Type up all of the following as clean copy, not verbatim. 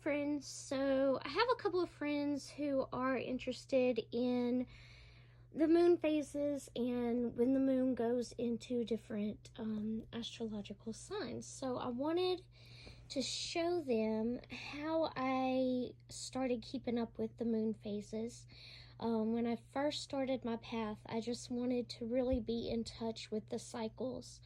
friends. So I have a couple of friends who are interested in the moon phases and when the moon goes into different astrological signs. So I wanted to show them how I started keeping up with the moon phases. When I first started my path, I just wanted to really be in touch with the cycles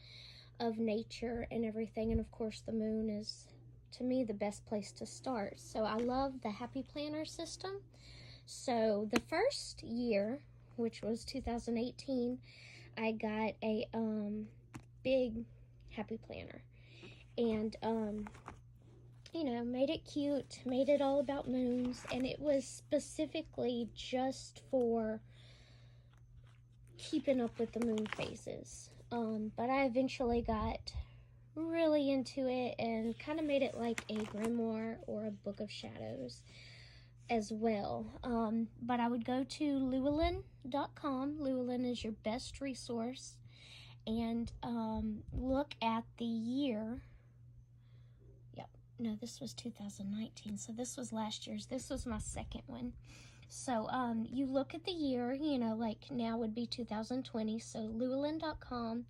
of nature and everything. And of course, the moon is, to me, the best place to start. So I love the Happy Planner system. So the first year, which was 2018, I got a big Happy Planner. And made it cute, made it all about moons, and it was specifically just for keeping up with the moon phases. But I eventually got really into it and kind of made it like a grimoire or a book of shadows as well. But I would go to Llewellyn.com. Llewellyn is your best resource, and look at the year. No, this was 2019, so this was last year's. This was my second one. So you look at the year, like now would be 2020, so Llewellyn.com,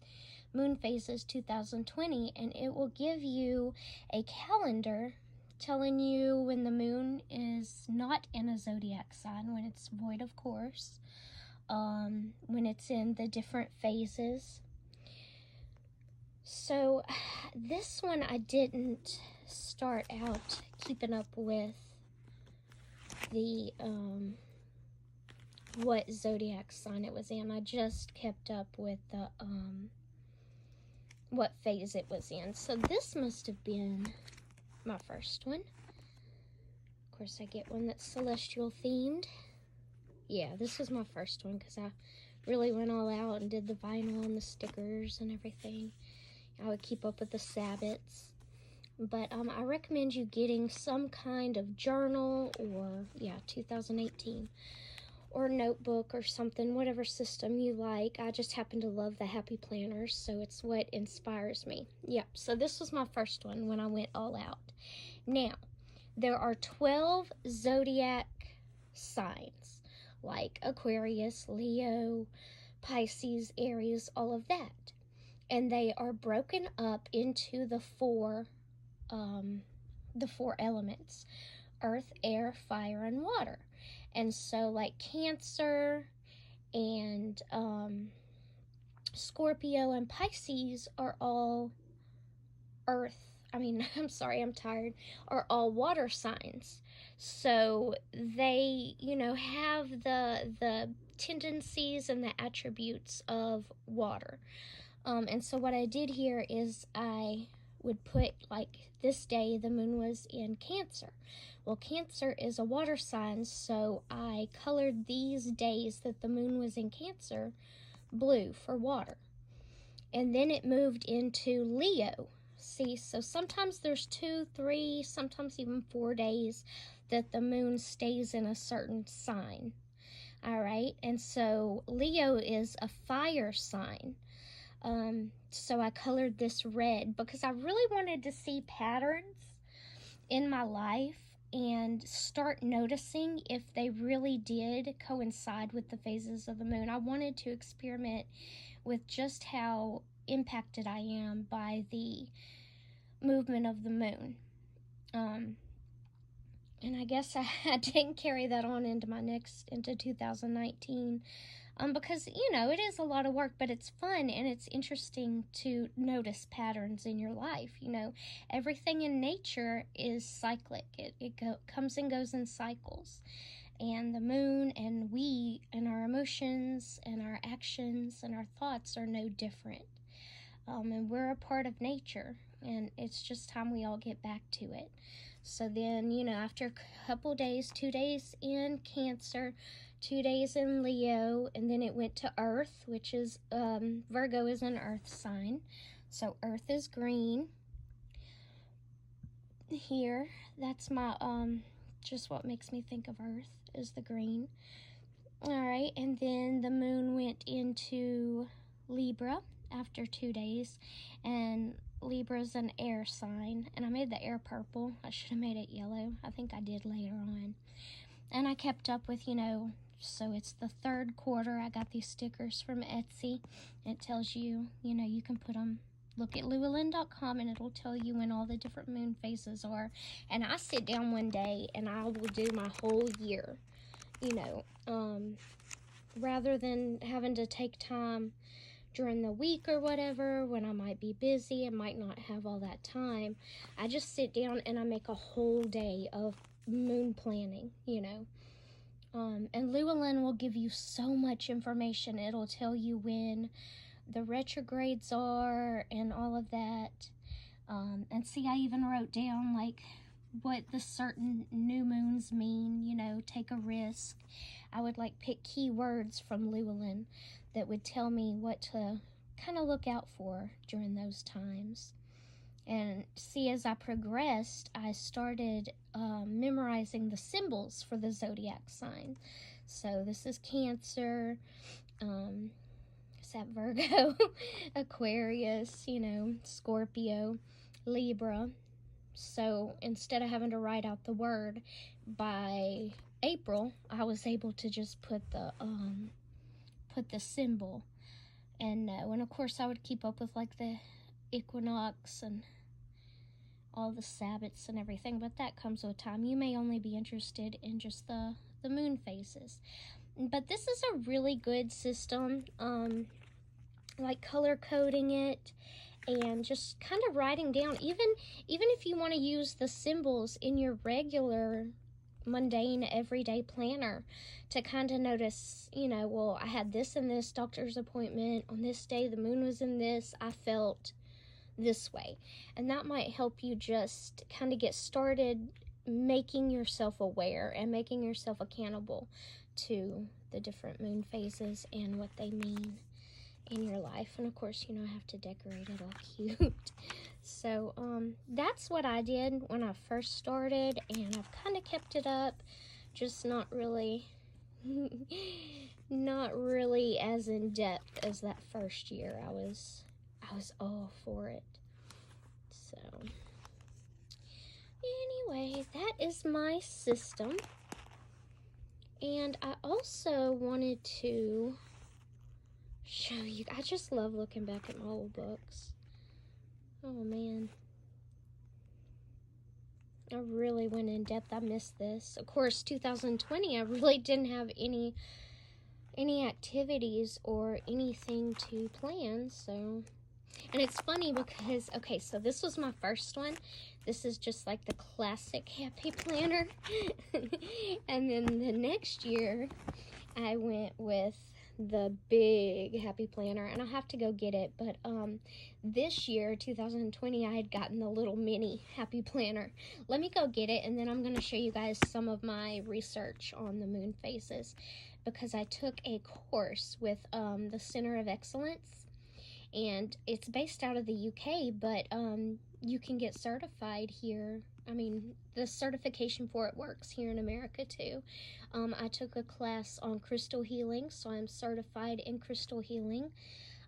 moon phases 2020, and it will give you a calendar telling you when the moon is not in a zodiac sign, when it's void of course, when it's in the different phases. So this one I didn't start out keeping up with the what zodiac sign it was in. I just kept up with the what phase it was in. So this must have been my first one. Of course, I get one that's celestial themed. Yeah, this was my first one because I really went all out and did the vinyl and the stickers and everything. I would keep up with the Sabbats. But I recommend you getting some kind of journal or, 2018, or notebook or something, whatever system you like. I just happen to love the Happy Planners, so it's what inspires me. Yep, so this was my first one when I went all out. Now, there are 12 zodiac signs, like Aquarius, Leo, Pisces, Aries, all of that. And they are broken up into the four elements: earth, air, fire, and water. And so like Cancer and Scorpio and Pisces are all I'm tired, are all water signs. So they, have the tendencies and the attributes of water. And so what I did here is I would put, like, this day the moon was in Cancer. Well, Cancer is a water sign, so I colored these days that the moon was in Cancer blue for water. And then it moved into Leo. See, so sometimes there's 2, 3, sometimes even 4 days that the moon stays in a certain sign. All right, and so Leo is a fire sign. So I colored this red because I really wanted to see patterns in my life and start noticing if they really did coincide with the phases of the moon. I wanted to experiment with just how impacted I am by the movement of the moon. And I guess I didn't carry that on into 2019. Because, it is a lot of work, but it's fun and it's interesting to notice patterns in your life. Everything in nature is cyclic. It comes and goes in cycles. And the moon and we and our emotions and our actions and our thoughts are no different. And we're a part of nature, and it's just time we all get back to it. So then, after a couple days, 2 days in Cancer, 2 days in Leo, and then it went to Earth, which is, Virgo is an Earth sign. So Earth is green. Here, that's my, just what makes me think of Earth is the green. All right, and then the moon went into Libra, after 2 days, and Libra's an air sign, and I made the air purple. I should have made it yellow. I think I did later on. And I kept up with, so it's the third quarter. I got these stickers from Etsy. It tells you, you can put them. Look at Llewellyn.com and it'll tell you when all the different moon phases are. And I sit down one day and I will do my whole year, rather than having to take time during the week or whatever when I might be busy and might not have all that time. I just sit down and I make a whole day of moon planning, and Llewellyn will give you so much information. It'll tell you when the retrogrades are and all of that. And see, I even wrote down like what the certain new moons mean, take a risk. I would like pick keywords from Llewellyn that would tell me what to kind of look out for during those times. And see, as I progressed, I started memorizing the symbols for the zodiac sign. So this is Cancer, is that Virgo, Aquarius, Scorpio, Libra. So instead of having to write out the word, by April, I was able to just put the symbol. And of course I would keep up with like the equinox and all the Sabbats and everything, but that comes with time. You may only be interested in just the moon phases. But this is a really good system, like color coding it and just kind of writing down, even if you want to use the symbols in your regular mundane everyday planner to kind of notice, well, I had this and this doctor's appointment on this day, the moon was in this, I felt this way. And that might help you just kind of get started making yourself aware and making yourself accountable to the different moon phases and what they mean in your life. And of course, I have to decorate it all cute. So that's what I did when I first started, and I've kind of kept it up, just not really as in depth as that first year. I was all for it. So anyway, that is my system. And I also wanted to show you, I just love looking back at my old books. Oh man, I really went in depth. I missed this. Of course, 2020, I really didn't have any activities or anything to plan, so. And it's funny because, okay, so this was my first one. This is just like the classic happy planner. And then the next year, I went with the big happy planner, and I'll have to go get it. But this year, 2020, I had gotten the little mini happy planner. Let me go get it, and then I'm going to show you guys some of my research on the moon phases, because I took a course with the Center of Excellence. And it's based out of the UK, but you can get certified here. I mean, the certification for it works here in America too. I took a class on crystal healing, so I'm certified in crystal healing.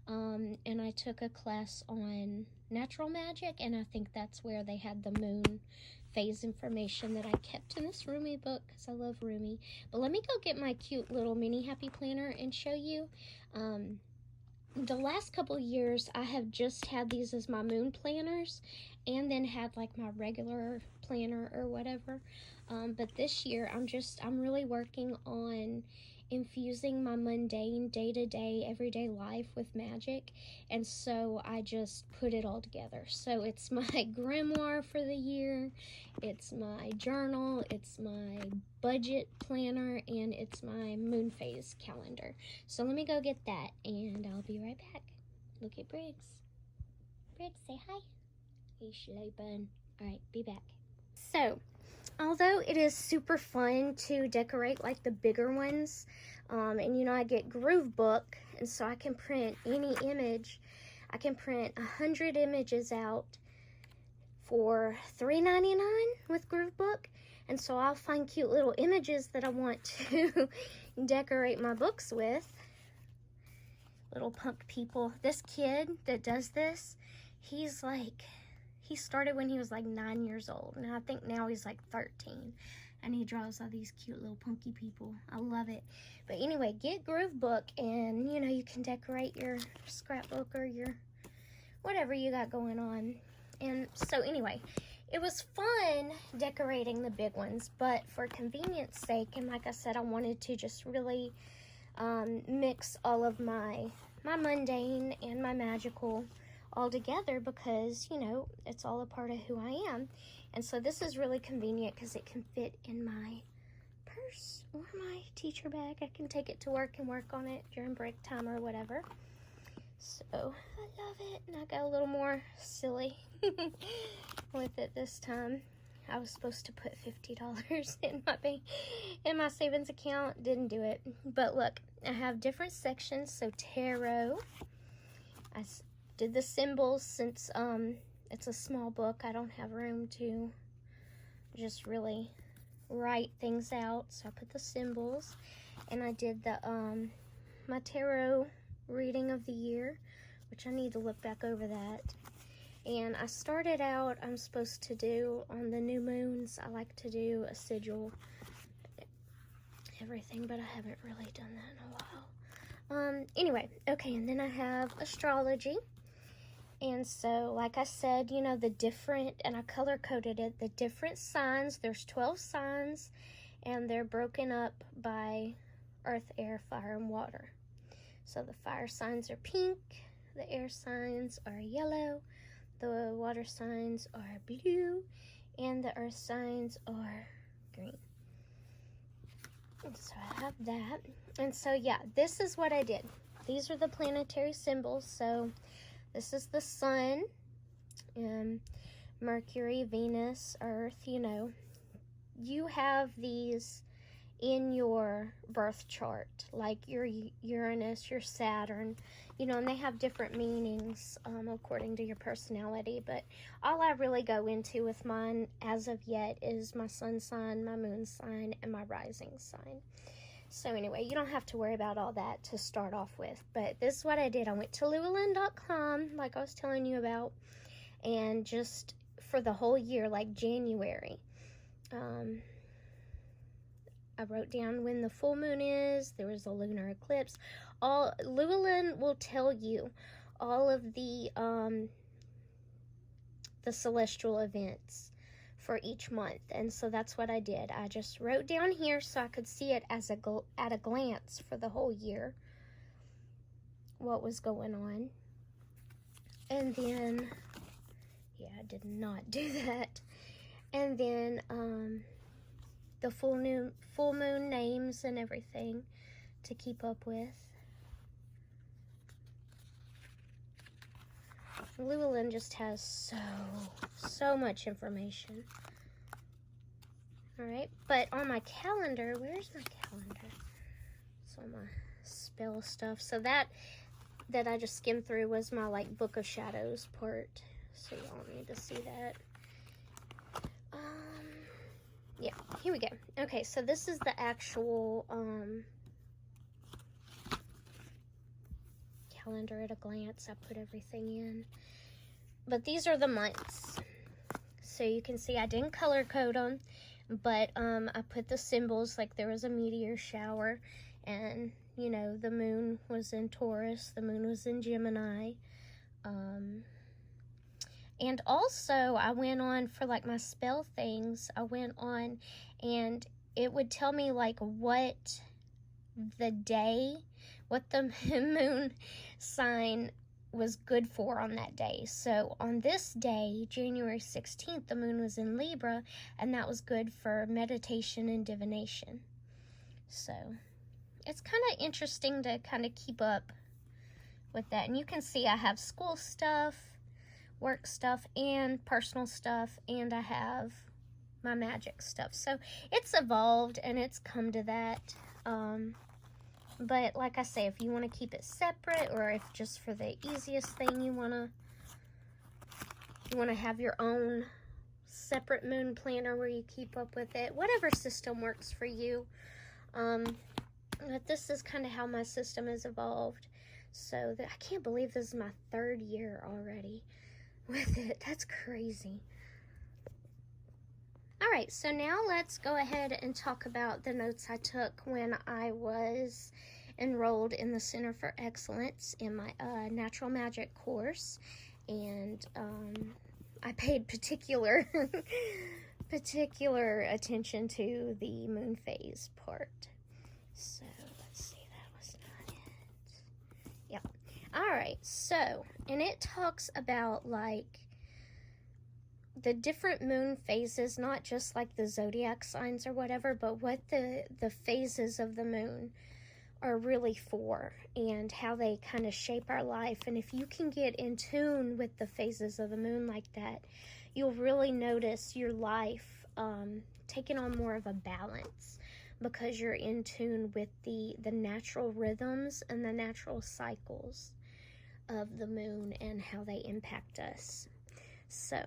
And I took a class on natural magic, and I think that's where they had the moon phase information that I kept in this Rumi book, because I love Rumi. But let me go get my cute little mini happy planner and show you. The last couple years, I have just had these as my moon planners, and then had like my regular planner or whatever. But this year, I'm really working on infusing my mundane, day-to-day, everyday life with magic, and so I just put it all together. So it's my grimoire for the year, it's my journal, it's my budget planner, and it's my moon phase calendar. So let me go get that, and I'll be right back. Look at Briggs. Briggs, say hi. Hey, slow bun. Alright, be back. So, although it is super fun to decorate like the bigger ones, and I get Groove Book, and so I can print any image. I can print 100 images out for $3.99 with Groove Book, and so I'll find cute little images that I want to decorate my books with. little punk people. This kid that does this, he's like, he started when he was like 9 years old, and I think now he's like 13, and he draws all these cute little punky people. I love it. But anyway, get Groove Book, and you know, you can decorate your scrapbook or your whatever you got going on. And so anyway, it was fun decorating the big ones, but for convenience sake, and like I said, I wanted to just really mix all of my mundane and my magical all together, because, you know, it's all a part of who I am. And so this is really convenient because it can fit in my purse or my teacher bag. I can take it to work and work on it during break time or whatever. So I love it, and I got a little more silly with it this time. I was supposed to put $50 in my savings account. Didn't do it. But look, I have different sections. So tarot. I did the symbols since it's a small book. I don't have room to just really write things out. So I put the symbols, and I did the my tarot reading of the year, which I need to look back over that. And I started out, I'm supposed to do on the new moons, I like to do a sigil, everything, but I haven't really done that in a while. Anyway, okay, and then I have astrology. And so, like I said, you know, the different, and I color-coded it, the different signs, there's 12 signs, and they're broken up by earth, air, fire, and water. So the fire signs are pink, the air signs are yellow, the water signs are blue, and the earth signs are green. And so I have that. And so, yeah, this is what I did. These are the planetary symbols. So this is the sun, Mercury, Venus, Earth, you know. You have these in your birth chart, like your Uranus, your Saturn, you know, and they have different meanings according to your personality. But all I really go into with mine as of yet is my sun sign, my moon sign, and my rising sign. So anyway, you don't have to worry about all that to start off with. But this is what I did. I went to Llewellyn.com, like I was telling you about, and just for the whole year, like January, I wrote down when the full moon is, there was a lunar eclipse. Llewellyn will tell you all of the celestial events for each month. And so that's what I did. I just wrote down here so I could see it as at a glance for the whole year, what was going on. And then, yeah, I did not do that. And then, the full moon names and everything to keep up with. Llewellyn just has so much information. Alright, but on my calendar, where's my calendar? It's all my spell stuff. So that I just skimmed through was my like Book of Shadows part. So y'all need to see that. Yeah, here we go. Okay, so this is the actual calendar at a glance. I put everything in. But these are the months. So you can see I didn't color code them, but I put the symbols, like there was a meteor shower, and, you know, the moon was in Taurus, the moon was in Gemini. And also, I went on for, like, my spell things, I went on, and it would tell me, like, what the day, what the moon sign was good for on that day. So, on this day, January 16th, the moon was in Libra, and that was good for meditation and divination. So, it's kind of interesting to kind of keep up with that. And you can see I have school stuff, work stuff, and personal stuff, and I have my magic stuff. So it's evolved and it's come to that. But like I say, if you want to keep it separate, or if just for the easiest thing you want to have your own separate moon planner where you keep up with it, whatever system works for you. But this is kind of how my system has evolved. So I can't believe this is my 3rd year already with it. That's crazy. All right, so now let's go ahead and talk about the notes I took when I was enrolled in the Center for Excellence in my Natural Magic course. And I paid particular attention to the moon phase part. So let's see, that was not it. Yep. All right, so, and it talks about like the different moon phases, not just like the zodiac signs or whatever, but what the phases of the moon are really for and how they kind of shape our life. And if you can get in tune with the phases of the moon like that, you'll really notice your life taking on more of a balance, because you're in tune with the natural rhythms and the natural cycles of the moon and how they impact us. So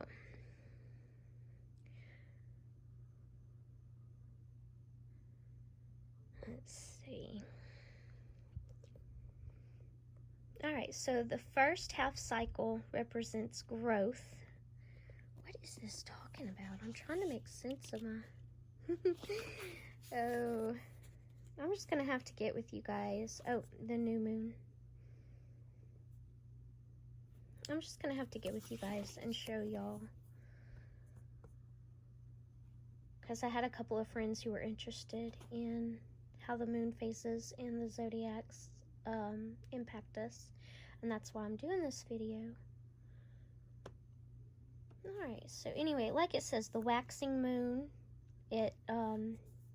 let's see. All right, so the first half cycle represents growth. What is this talking about? I'm trying to make sense of my... Oh, I'm just going to have to get with you guys. Oh, the new moon. I'm just going to have to get with you guys and show y'all. Because I had a couple of friends who were interested in how the moon phases and the zodiacs impact us, and that's why I'm doing this video. Alright, so anyway, like it says, the waxing moon, it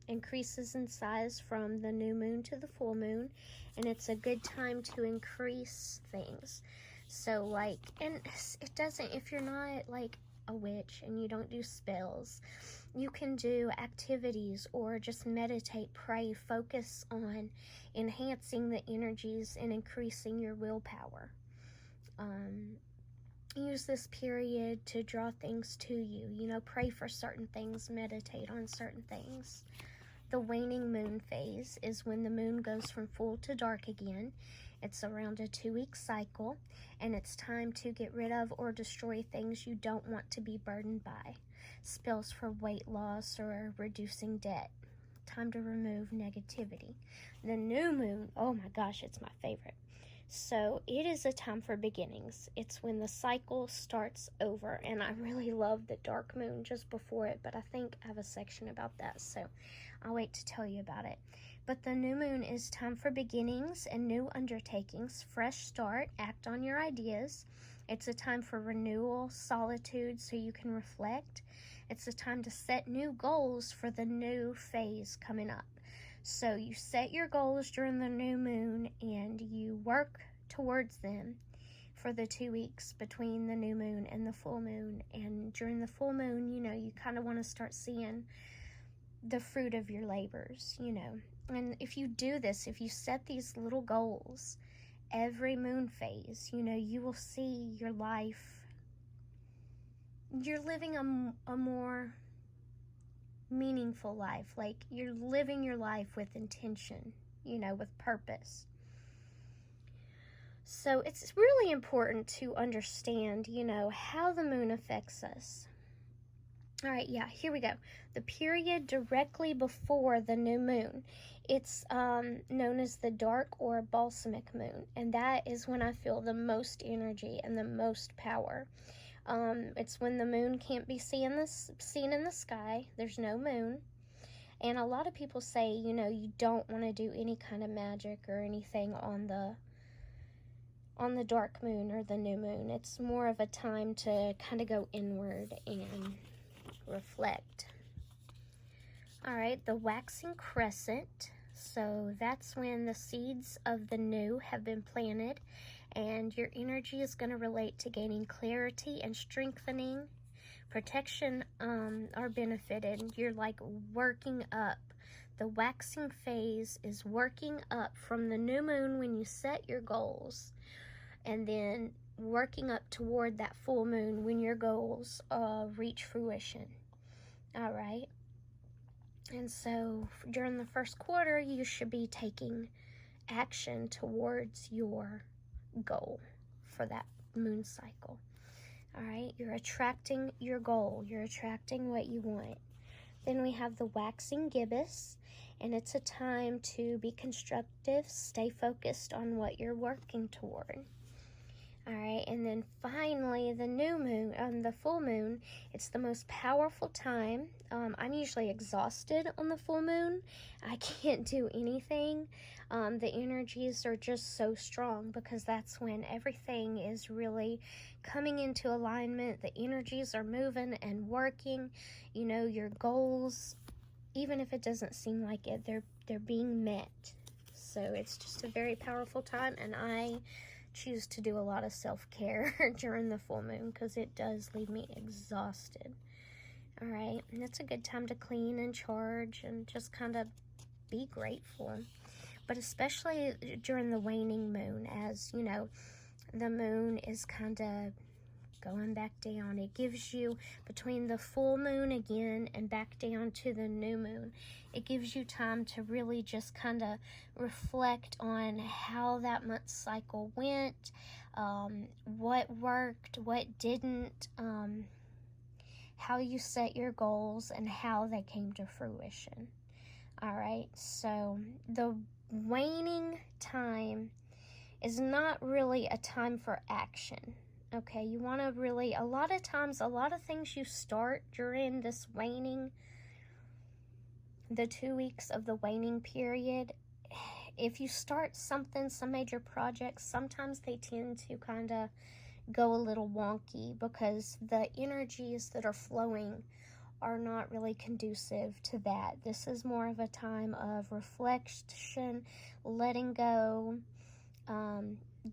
increases in size from the new moon to the full moon, and it's a good time to increase things. So like, and it doesn't, if you're not like a witch and you don't do spells, you can do activities or just meditate, pray, focus on enhancing the energies and increasing your willpower. Use this period to draw things to you. You know, pray for certain things, meditate on certain things. The waning moon phase is when the moon goes from full to dark again. It's around a 2-week cycle, and it's time to get rid of or destroy things you don't want to be burdened by. Spells for weight loss or reducing debt. Time to remove negativity. The new moon, oh my gosh, it's my favorite. So it is a time for beginnings. It's when the cycle starts over, and I really love the dark moon just before it, but I think I have a section about that, so I'll wait to tell you about it. But the new moon is time for beginnings and new undertakings, fresh start, act on your ideas. It's a time for renewal, solitude, so you can reflect. It's a time to set new goals for the new phase coming up. So you set your goals during the new moon and you work towards them for the 2 weeks between the new moon and the full moon. And during the full moon, you know, you kind of want to start seeing the fruit of your labors, you know. And if you do this, if you set these little goals every moon phase, you know, you will see your life, you're living a more meaningful life. Like, you're living your life with intention, you know, with purpose. So it's really important to understand, you know, how the moon affects us. All right, yeah, here we go. The period directly before the new moon, it's known as the dark or balsamic moon, and that is when I feel the most energy and the most power. It's when the moon can't be seen in the sky. There's no moon. And a lot of people say, you know, you don't want to do any kind of magic or anything on the dark moon or the new moon. It's more of a time to kind of go inward and reflect. All right, the waxing crescent. So that's when the seeds of the new have been planted, and your energy is going to relate to gaining clarity and strengthening. Protection are benefited. You're like working up. The waxing phase is working up from the new moon when you set your goals, and then working up toward that full moon when your goals reach fruition. All right. And so during the first quarter, you should be taking action towards your goal for that moon cycle. All right, you're attracting your goal. You're attracting what you want. Then we have the waxing gibbous, and it's a time to be constructive, stay focused on what you're working toward. All right, and then finally the new moon, the full moon. It's the most powerful time. I'm usually exhausted on the full moon. I can't do anything. The energies are just so strong because that's when everything is really coming into alignment. The energies are moving and working. You know, your goals, even if it doesn't seem like it, they're being met. So it's just a very powerful time, and I choose to do a lot of self-care during the full moon because it does leave me exhausted. All right, and it's a good time to clean and charge and just kind of be grateful. But especially during the waning moon, as you know, the moon is kind of going back down. It gives you, between the full moon again and back down to the new moon, it gives you time to really just kind of reflect on how that month cycle went, what worked, what didn't, how you set your goals, and how they came to fruition. All right, so the waning time is not really a time for action. Okay, you want to really, a lot of times, a lot of things you start during this waning, the 2 weeks of the waning period, if you start something, some major projects, sometimes they tend to kind of go a little wonky because the energies that are flowing are not really conducive to that. This is more of a time of reflection, letting go,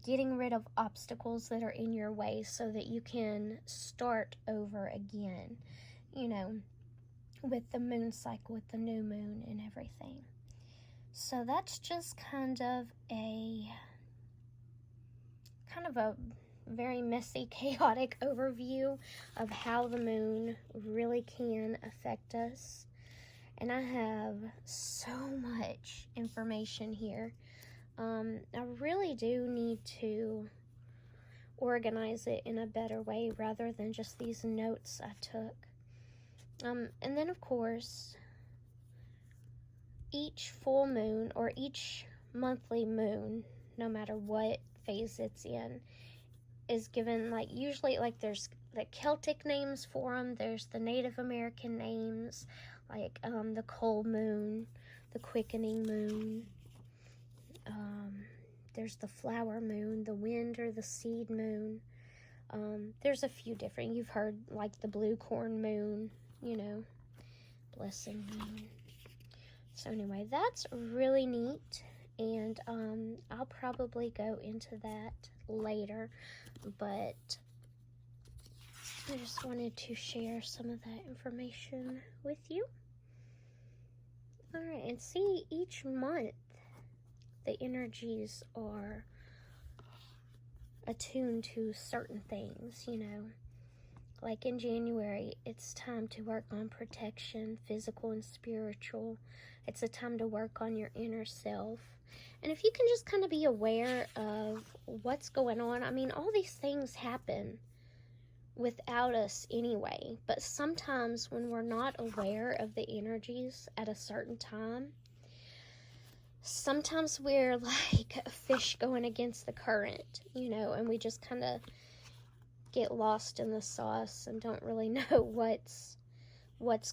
getting rid of obstacles that are in your way so that you can start over again, you know, with the moon cycle, with the new moon and everything. So that's just kind of a very messy, chaotic overview of how the moon really can affect us. And I have so much information here. I really do need to organize it in a better way rather than just these notes I took. And then, of course, each full moon or each monthly moon, no matter what phase it's in, is given, like, usually, like, there's the Celtic names for them, there's the Native American names, like the cold moon, the quickening moon, there's the flower moon, the wind or the seed moon. There's a few different, you've heard, like the blue corn moon, you know, blessing moon. So anyway, that's really neat, and I'll probably go into that later, but I just wanted to share some of that information with you. All right, and see, each month the energies are attuned to certain things, you know. Like in January, it's time to work on protection, physical and spiritual. It's a time to work on your inner self. And if you can just kind of be aware of what's going on, I mean, all these things happen without us anyway. But sometimes when we're not aware of the energies at a certain time, sometimes we're like a fish going against the current, you know, and we just kind of get lost in the sauce and don't really know what's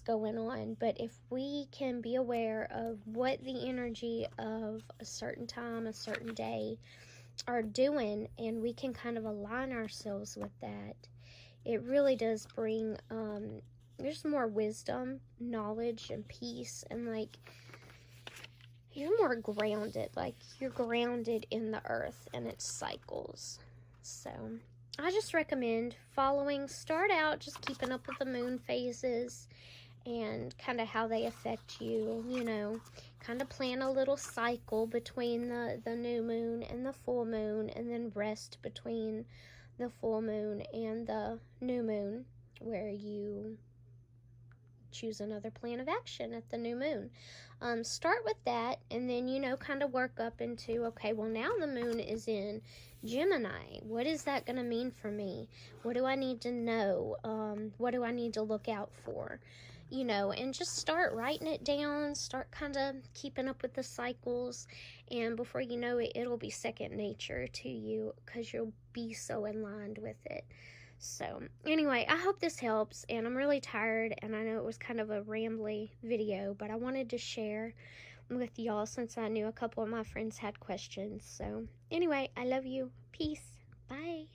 going on. But if we can be aware of what the energy of a certain time, a certain day are doing, and we can kind of align ourselves with that, it really does bring there's more wisdom, knowledge, and peace, and like you're more grounded, like you're grounded in the earth and its cycles. So I just recommend start out just keeping up with the moon phases and kind of how they affect you, you know, kind of plan a little cycle between the new moon and the full moon, and then rest between the full moon and the new moon, where you choose another plan of action at the new moon. Start with that, and then, kind of work up into, okay, well, now the moon is in Gemini. What is that going to mean for me? What do I need to know? What do I need to look out for? And just start writing it down, start kind of keeping up with the cycles, and before you know it, it'll be second nature to you because you'll be so in line with it. So, anyway, I hope this helps, and I'm really tired, and I know it was kind of a rambly video, but I wanted to share with y'all since I knew a couple of my friends had questions. So, anyway, I love you. Peace. Bye.